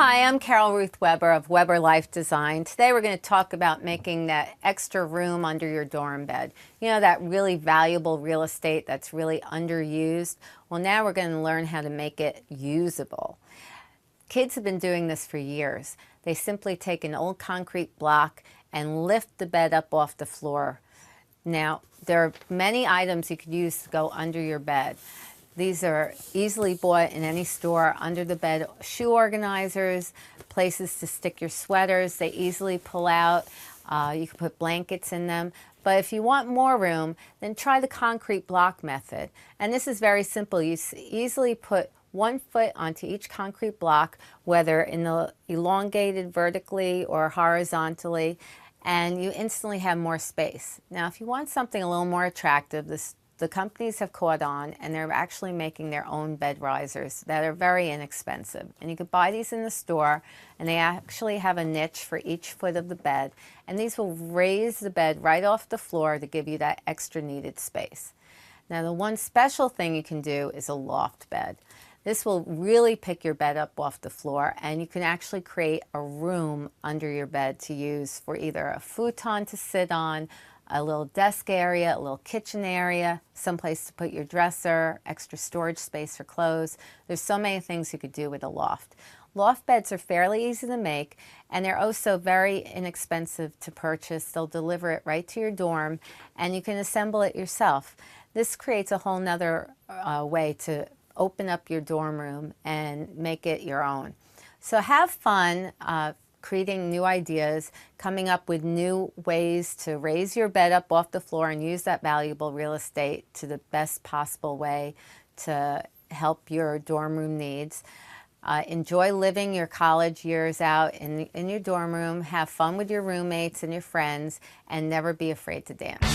Hi, I'm Carol Ruth Weber of Weber Life Design. Today we're going to talk about making that extra room under your dorm bed. You know, that really valuable real estate that's really underused? Well, now we're going to learn how to make it usable. Kids have been doing this for years. They simply take an old concrete block and lift the bed up off the floor. Now, there are many items you could use to go under your bed. These are easily bought in any store, under the bed shoe organizers, places to stick your sweaters. They easily pull out. You can put blankets in them. But if you want more room, then try the concrete block method. And this is very simple. You easily put 1 foot onto each concrete block, whether in the elongated vertically or horizontally, and you instantly have more space. Now, if you want something a little more attractive, the companies have caught on, and they're actually making their own bed risers that are very inexpensive. And you can buy these in the store, and they actually have a niche for each foot of the bed. And these will raise the bed right off the floor to give you that extra needed space. Now, the one special thing you can do is a loft bed. This will really pick your bed up off the floor, and you can actually create a room under your bed to use for either a futon to sit on, a little desk area, a little kitchen area, someplace to put your dresser, extra storage space for clothes. There's so many things you could do with a loft. Loft beds are fairly easy to make, and they're also very inexpensive to purchase. They'll deliver it right to your dorm, and you can assemble it yourself. This creates a whole nother way to open up your dorm room and make it your own. So have fun creating new ideas, coming up with new ways to raise your bed up off the floor and use that valuable real estate to the best possible way to help your dorm room needs. Enjoy living your college years out in your dorm room. Have fun with your roommates and your friends, and never be afraid to dance.